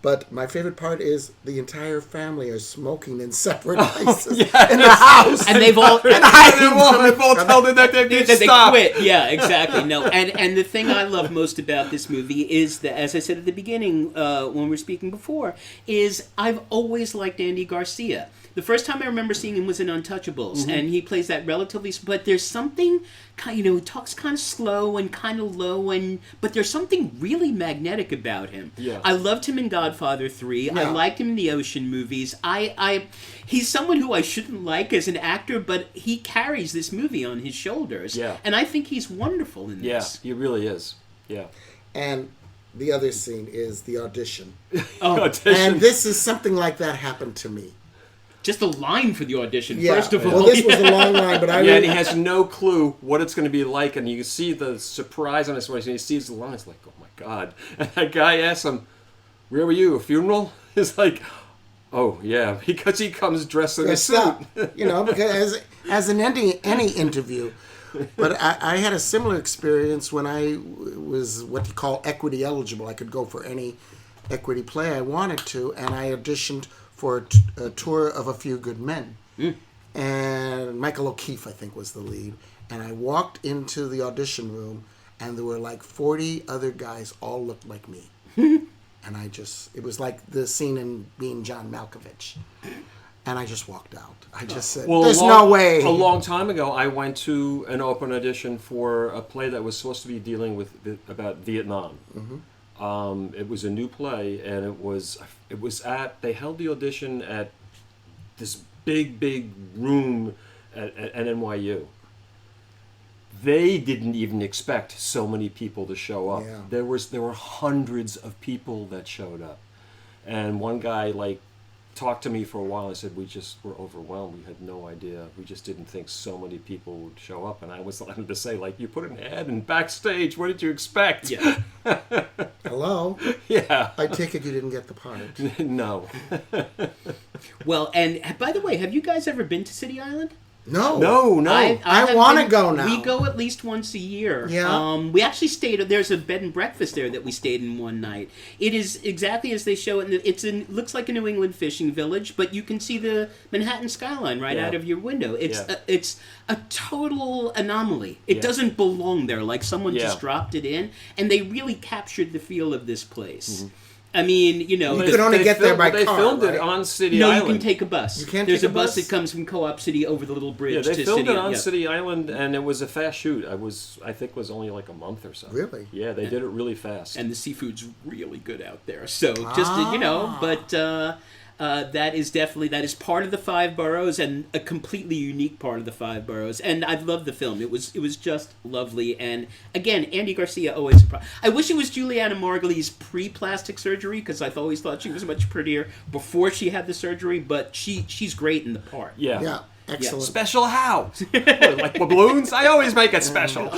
But my favorite part is the entire family are smoking in separate places in the house. and they've all They've all told them that they stop. quit. Yeah, exactly. No, and the thing I love most about this movie is that, as I said at the beginning when we were speaking before, is I've always liked Andy Garcia. The first time I remember seeing him was in Untouchables, and he plays that relatively. But there's something, he talks kind of slow and kind of low, but there's something really magnetic about him. Yeah. I loved him in Godfather 3. I Yeah. liked him in the Ocean movies. He's someone who I shouldn't like as an actor, but he carries this movie on his shoulders. Yeah. And I think he's wonderful in Yeah, this. he really is. Yeah. And the other scene is the audition. Audition. And this is something like that happened to me. Just a line for the audition, Yeah. first of all. Well, this was a long line, but I Yeah, and really... he has no clue what it's going to be like, and you see the surprise on his face, and he sees the line, it's like, oh my God. And that guy asks him, where were you, a funeral? It's like, oh yeah, because he comes dressed in a suit. Because as in any interview. But I had a similar experience when I was what you call equity eligible. I could go for any equity play I wanted to, and I auditioned for a tour of A Few Good Men. And Michael O'Keefe, I think, was the lead. And I walked into the audition room, and there were like 40 other guys, all looked like me. And it was like the scene in Being John Malkovich. And I just walked out. I just said, there's no way. A long time ago, I went to an open audition for a play that was supposed to be dealing about Vietnam. It was a new play, and they held the audition at this big room at NYU. They didn't even expect so many people to show up. Yeah. There were hundreds of people that showed up, and one guy talked to me for a while. I said, we just were overwhelmed. We had no idea. We just didn't think so many people would show up. And I was letting him to say, you put an ad in backstage. What did you expect? Yeah. Hello? Yeah. I take it you didn't get the part. No. Well, and by the way, have you guys ever been to City Island? No. No. I have wanna been- go now. We go at least once a year. Yeah. We actually stayed. There's a bed and breakfast there that we stayed in one night. It is exactly as they show it. Looks like a New England fishing village, but you can see the Manhattan skyline right out of your window. It's a total anomaly. It doesn't belong there. Like someone just dropped it in, and they really captured the feel of this place. I mean, You could only get there by They car, filmed right? it on City No, Island. you can take a bus. You can't There's take a a bus bus? that comes from Co-op City over the little bridge Yeah, to they filmed City it on yeah. City Island, and it was a fast shoot. I think it was only like a month or so. Really? Yeah, they did it really fast. And the seafood's really good out there. So just but That is part of the Five Boroughs, and a completely unique part of the Five Boroughs. And I loved the film. It was just lovely. And again, Andy Garcia always. I wish it was Juliana Margulies pre-plastic surgery, because I've always thought she was much prettier before she had the surgery. But she's great in the part. Yeah. Yeah. Excellent. Special how? Like balloons? I always make it special.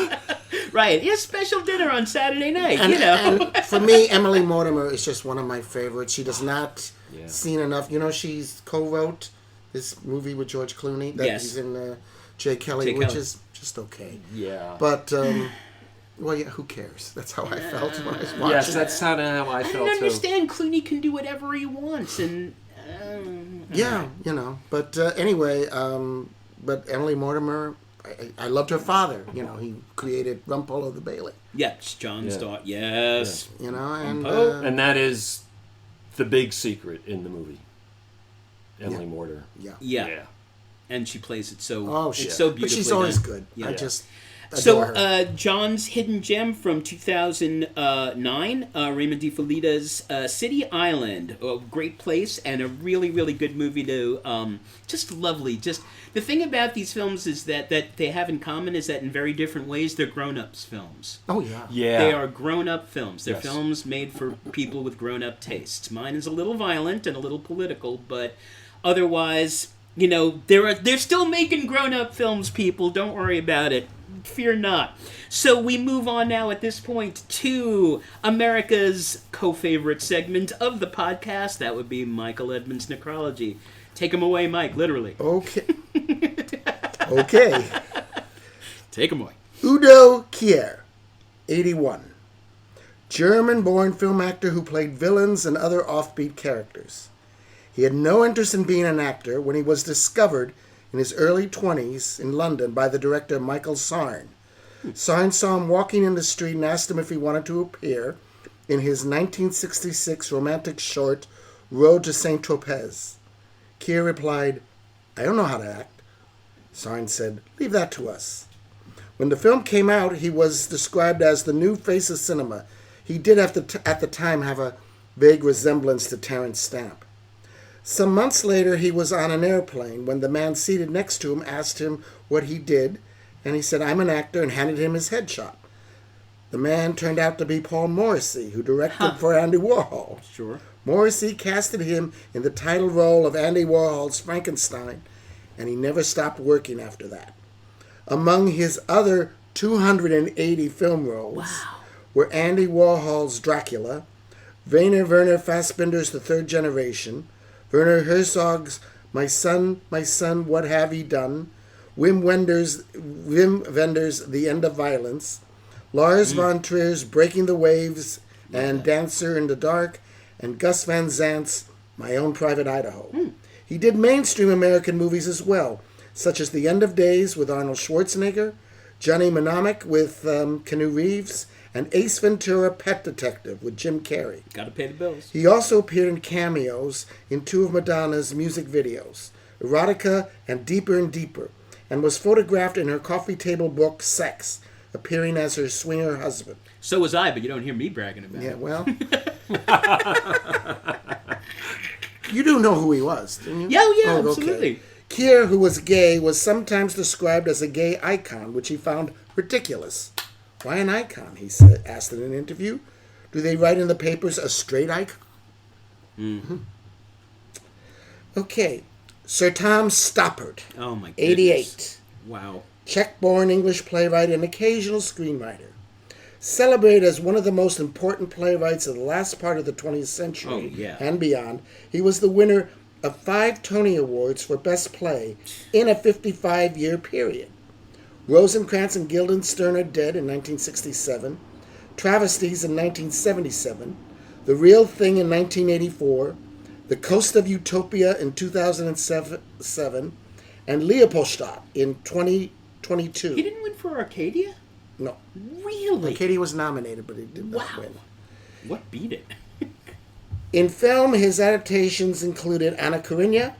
Right. Yeah, special dinner on Saturday night, And for me, Emily Mortimer is just one of my favorites. She does not seen enough. She's co-wrote this movie with George Clooney that he's in Jay Kelly, which is just okay. Yeah. But, well, yeah, who cares? That's how I felt when I was watching. Yes, that's how I felt, I understand Clooney can do whatever he wants, and... yeah, But anyway, but Emily Mortimer, I loved her father. He created Rumpole the Bailey. Yes, John's daughter. Yes. And that is the big secret in the movie. Emily Mortimer. Yeah. And she plays it so. Oh, it's so beautifully. But she's always done. good. Yeah. I just. So, John's hidden gem from 2009, Raymond DeFelida's City Island, a great place and a really, really good movie to, just lovely. Just the thing about these films is that they have in common is that in very different ways they're grown-ups films. Oh yeah, They are grown-up films. They're films made for people with grown-up tastes. Mine is a little violent and a little political, but otherwise, they're still making grown-up films. People, don't worry about it. Fear not. So we move on now at this point to America's co-favorite segment of the podcast. That would be Michael Edmonds' Necrology. Take him away, Mike, literally. Okay. Okay. Take him away. Udo Kier, 81. German-born film actor who played villains and other offbeat characters. He had no interest in being an actor when he was discovered in his early 20s in London by the director Michael Sarn. Sarn saw him walking in the street and asked him if he wanted to appear in his 1966 romantic short, Road to Saint-Tropez. Kier replied, "I don't know how to act." Sarn said, "Leave that to us." When the film came out, he was described as the new face of cinema. He did at the time have a vague resemblance to Terence Stamp. Some months later, he was on an airplane when the man seated next to him asked him what he did, and he said, "I'm an actor," and handed him his headshot. The man turned out to be Paul Morrissey, who directed for Andy Warhol. Sure. Morrissey casted him in the title role of Andy Warhol's Frankenstein, and he never stopped working after that. Among his other 280 film roles were Andy Warhol's Dracula, Werner Fassbinder's The Third Generation, Werner Herzog's My Son, What Have Ye Done?, Wim Wenders' The End of Violence, Lars von Trier's Breaking the Waves and Dancer in the Dark, and Gus Van Sant's My Own Private Idaho. He did mainstream American movies as well, such as The End of Days with Arnold Schwarzenegger, Johnny Mnemonic with Keanu Reeves, and Ace Ventura: Pet Detective with Jim Carrey. Gotta pay the bills. He also appeared in cameos in two of Madonna's music videos, Erotica and Deeper and Deeper, and was photographed in her coffee table book, Sex, appearing as her swinger husband. So was I, but you don't hear me bragging about it. Yeah, well... You do know who he was, didn't you? Yeah, absolutely. Okay. Kier, who was gay, was sometimes described as a gay icon, which he found ridiculous. "Why an icon?" he asked in an interview. "Do they write in the papers a straight icon?" Mm-hmm. Okay. Sir Tom Stoppard. Oh, my goodness. 88. Wow. Czech-born English playwright and occasional screenwriter. Celebrated as one of the most important playwrights of the last part of the 20th century and beyond, he was the winner of 5 Tony Awards for Best Play in a 55-year period. Rosencrantz and Guildenstern Are Dead in 1967, Travesties in 1977, The Real Thing in 1984, The Coast of Utopia in 2007, and Leopoldstadt in 2022. He didn't win for Arcadia? No. Really? Arcadia was nominated, but he did not win. What beat it? In film, his adaptations included Anna Karenina,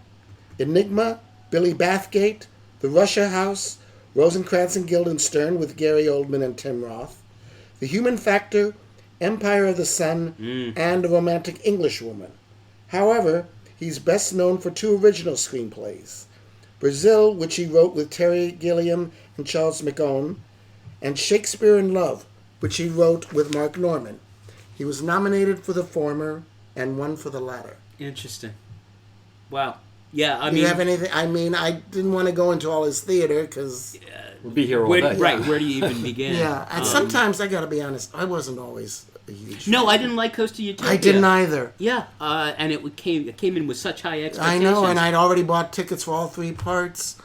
Enigma, Billy Bathgate, The Russia House, Rosencrantz and Guildenstern with Gary Oldman and Tim Roth, The Human Factor, Empire of the Sun, and A Romantic Englishwoman. However, He's best known for 2 original screenplays. Brazil, which he wrote with Terry Gilliam and Charles McGowan, and Shakespeare in Love, which he wrote with Mark Norman. He was nominated for the former and won for the latter. Interesting. Wow. Yeah, Do you have anything? I mean, I didn't want to go into all his theater because... We'll be here all day. Right, where do you even begin? Yeah, and sometimes, I got to be honest, I wasn't always a huge No, fan. I didn't like Costa Utopia. I didn't either. Yeah, and it came in with such high I expectations. know, and I'd already bought tickets for all 3 parts,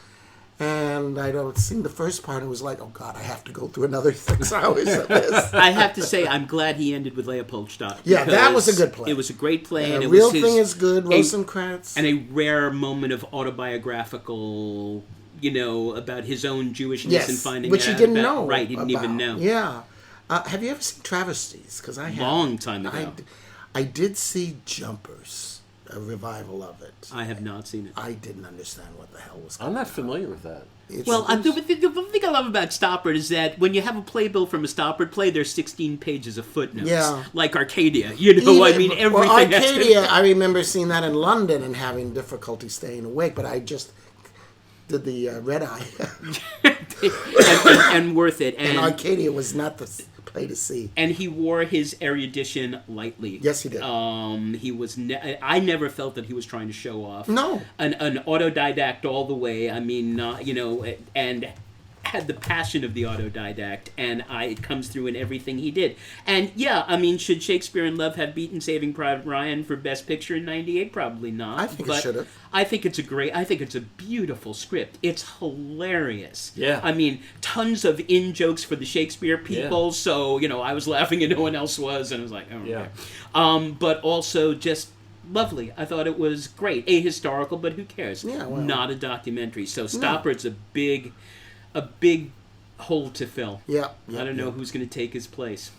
and I'd seen the first part, and it was like, oh God, I have to go through another 6 hours of this. I have to say, I'm glad he ended with Leopoldstadt. Yeah, that was a good play. It was a great play. And and the it real was thing is good, Rosencrantz. And a rare moment of autobiographical, about his own Jewishness and finding which out he didn't about, know. Right, he didn't even know. Yeah. Have you ever seen Travesties? Because I have. Long time ago. I did see Jumpers, a revival of it. I have not seen it. I didn't understand what the hell was going I'm on. not familiar with that. The thing I love about Stoppard is that when you have a playbill from a Stoppard play, there's 16 pages of footnotes. Yeah. Like Arcadia. Everything. Well, Arcadia, I remember seeing that in London and having difficulty staying awake, but I just did the red eye. and worth it. And Arcadia was not the play to see. And he wore his erudition lightly. Yes, he did. He was. I never felt that he was trying to show off. No. An autodidact all the way. I mean, and had the passion of the autodidact, and it comes through in everything he did. And yeah, I mean, should Shakespeare in Love have beaten Saving Private Ryan for Best Picture in '98? Probably not. I think it should have. I think it's a beautiful script. It's hilarious. Yeah. I mean, tons of in-jokes for the Shakespeare people, Yeah. so, I was laughing and no one else was, and I was like, oh, Yeah. okay. But also just lovely. I thought it was great. Ahistorical, but who cares? Yeah, well. Not a documentary. So Stoppard's a big hole to fill. Yeah. I don't know who's going to take his place.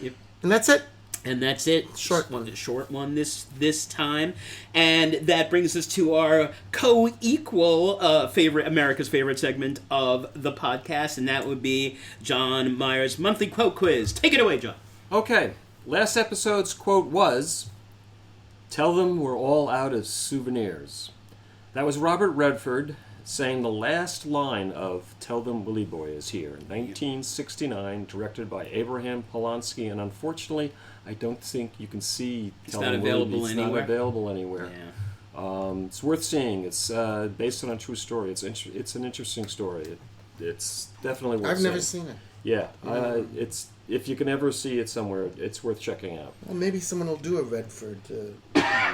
Yep. And that's it. And that's it. Short one. A short one this time. And that brings us to our co-equal America's favorite segment of the podcast, and that would be John Meyer's monthly quote quiz. Take it away, John. Okay, last episode's quote was, "Tell them we're all out of souvenirs." That was Robert Redford saying the last line of Tell Them Willie Boy Is Here in 1969, directed by Abraham Polanski, and unfortunately, I don't think you can see Tell Them Willie Boy. It's not available anywhere. Yeah. It's worth seeing. It's based on a true story. It's an interesting story. It's definitely worth seeing. I've never seen it. Yeah, it's if you can ever see it somewhere, it's worth checking out. Well, maybe someone will do a Redford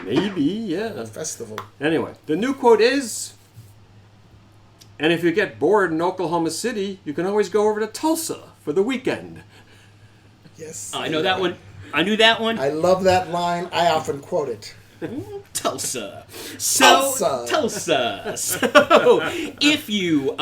Maybe, yeah. festival. Anyway, the new quote is, "And if you get bored in Oklahoma City, you can always go over to Tulsa for the weekend." Yes. I know that one. I knew that one. I love that line. I often quote it. Tulsa. Tulsa. So if you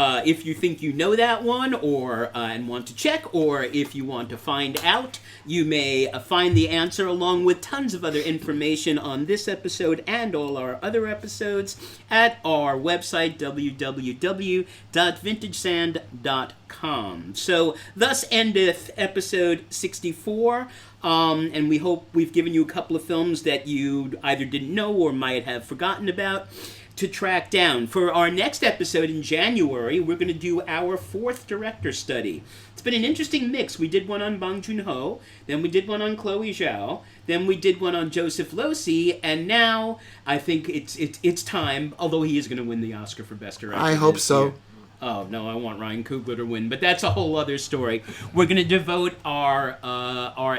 think you know that one, or and want to check, or if you want to find out, you may find the answer along with tons of other information on this episode and all our other episodes at our website www.vintagesand.com. So thus endeth episode 64. And we hope we've given you a couple of films that you either didn't know or might have forgotten about to track down. For our next episode in January, we're going to do our 4th director study. It's been an interesting mix. We did one on Bong Joon-ho, then we did one on Chloe Zhao, then we did one on Joseph Losey, and now I think it's time, although he is going to win the Oscar for Best Director. I hope so. Year. Oh, no, I want Ryan Coogler to win, but that's a whole other story. We're going to devote our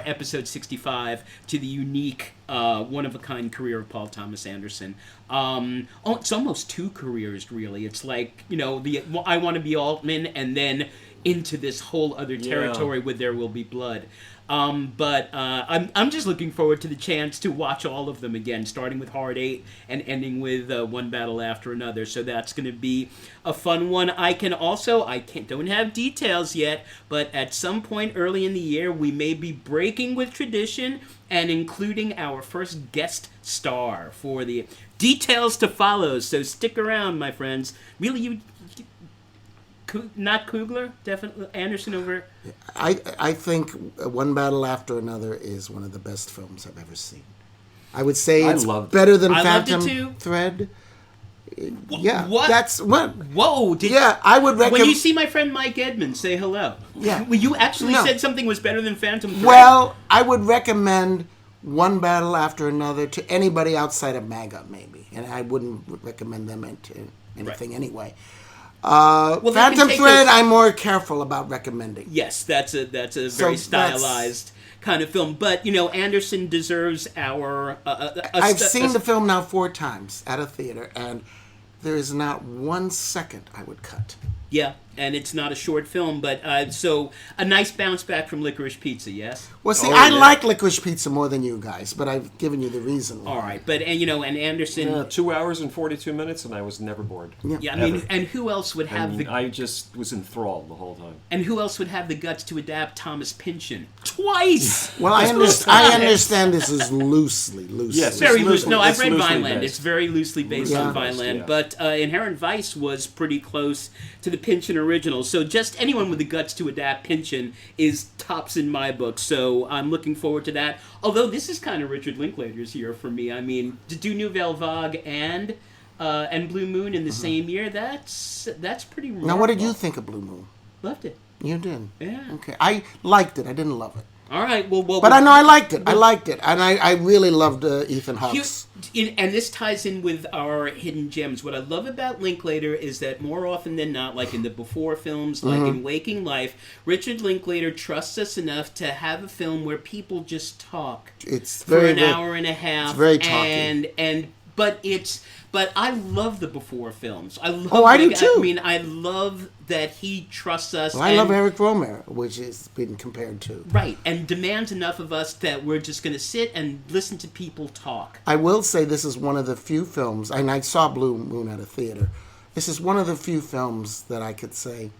episode 65 to the unique, one-of-a-kind career of Paul Thomas Anderson. It's almost 2 careers, really. It's like, I Want to Be Altman, and then into this whole other territory with There Will Be Blood. But I'm just looking forward to the chance to watch all of them again, starting with Hard 8 and ending with One Battle After Another. So that's going to be a fun one. I don't have details yet, but at some point early in the year, we may be breaking with tradition and including our first guest star for the details to follow. So stick around, my friends. Really, not Coogler, definitely Anderson over. I think One Battle After Another is one of the best films I've ever seen. I would say I it's loved it. better than I loved it Phantom too. Thread. Yeah, What? that's what. Whoa! Yeah, I would recommend. When you see my friend Mike Edmonds, say hello. Yeah. Well, you actually No. said something was better than Phantom Thread. Well, I would recommend one battle after another to anybody outside of MAGA, maybe, and I wouldn't recommend them into anything anyway. Well, they can Phantom take Thread, those- I'm more careful about recommending. Yes, that's a very that's- stylized kind of film. But Anderson deserves our. I've seen the film now 4 times at a theater, and there is not 1 second I would cut. Yeah, and it's not a short film, but so a nice bounce back from Licorice Pizza. Yes. Well, see, Oh, I yeah. like Licorice Pizza more than you guys, but I've given you the reason why. All right, but and Anderson. 2 hours and 42 minutes, and I was never bored. Yeah, I mean, Ever. and who else would have the I just was enthralled the whole time. and who else would have the guts to adapt Thomas Pynchon twice? Well, I understand this is loosely. Yes, Very It's loose. loosely- No, I've it's read loosely Vineland. based. It's very loosely based Yeah. on Vineland, Yeah. but Inherent Vice was pretty close to the Pynchon original. So just anyone with the guts to adapt Pynchon is tops in my book. So I'm looking forward to that. Although this is kind of Richard Linklater's year for me. I mean, to do Nouvelle Vague and Blue Moon in the same year, that's pretty remarkable. Now, what did you think of Blue Moon? Loved it. You did? Yeah. Okay. I liked it. I didn't love it. All right. Well, But I know I liked it. And I really loved Ethan Here- Hawke's. and this ties in with our hidden gems. What I love about Linklater is that more often than not, like in the before films, like in Waking Life, Richard Linklater trusts us enough to have a film where people just talk It's for very an good. hour and a half. It's very talky. But I love the before films. I love. Oh, I do too. I mean, I love that he trusts us. Well, I love Eric Romer, which is been compared to. Right, and demands enough of us that we're just going to sit and listen to people talk. I will say this is one of the few films, and I saw Blue Moon at a theater. This is one of the few films that I could say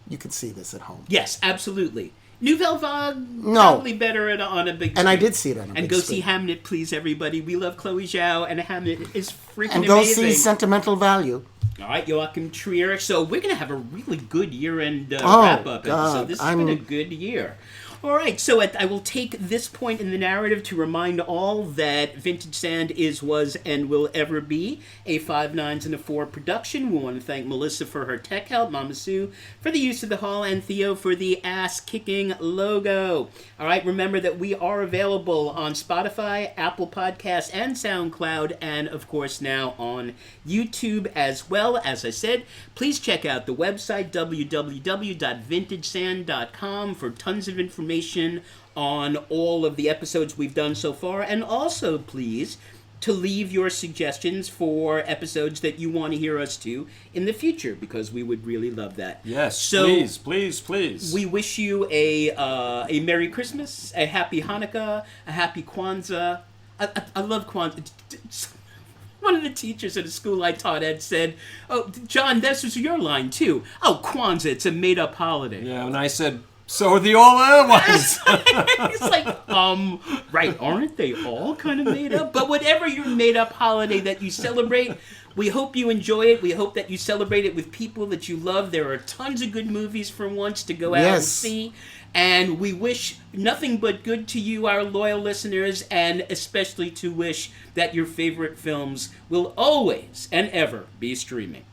you could see this at home. Yes, absolutely. Nouvelle Vague, No. probably better on a big screen. And I did see it on a And big go screen. see Hamnet, please, everybody. We love Chloe Zhao, and Hamnet is freaking And go amazing. see Sentimental Value. All right, Joachim Trier. So we're going to have a really good year-end Oh, wrap-up God, episode. This has been a good year. All right, so I will take this point in the narrative to remind all that Vintage Sand is, was, and will ever be a 5 9s and a 4 production. We want to thank Melissa for her tech help, Mama Sue for the use of the hall, and Theo for the ass-kicking logo. All right, remember that we are available on Spotify, Apple Podcasts, and SoundCloud, and of course now on YouTube as well. As I said, please check out the website, www.vintagesand.com, for tons of information on all of the episodes we've done so far, and also please to leave your suggestions for episodes that you want to hear us do in the future, because we would really love that. Yes, So please. we wish you a Merry Christmas, a Happy Hanukkah, a Happy Kwanzaa. I love Kwanzaa. One of the teachers at a school I taught had said, "Oh, John, this was your line too. Oh, Kwanzaa, it's a made-up holiday." Yeah, and I said, so are the all other ones. It's like, right, aren't they all kind of made up? But whatever your made-up holiday that you celebrate, we hope you enjoy it. We hope that you celebrate it with people that you love. There are tons of good movies for once to go out and see. And we wish nothing but good to you, our loyal listeners, and especially to wish that your favorite films will always and ever be streaming.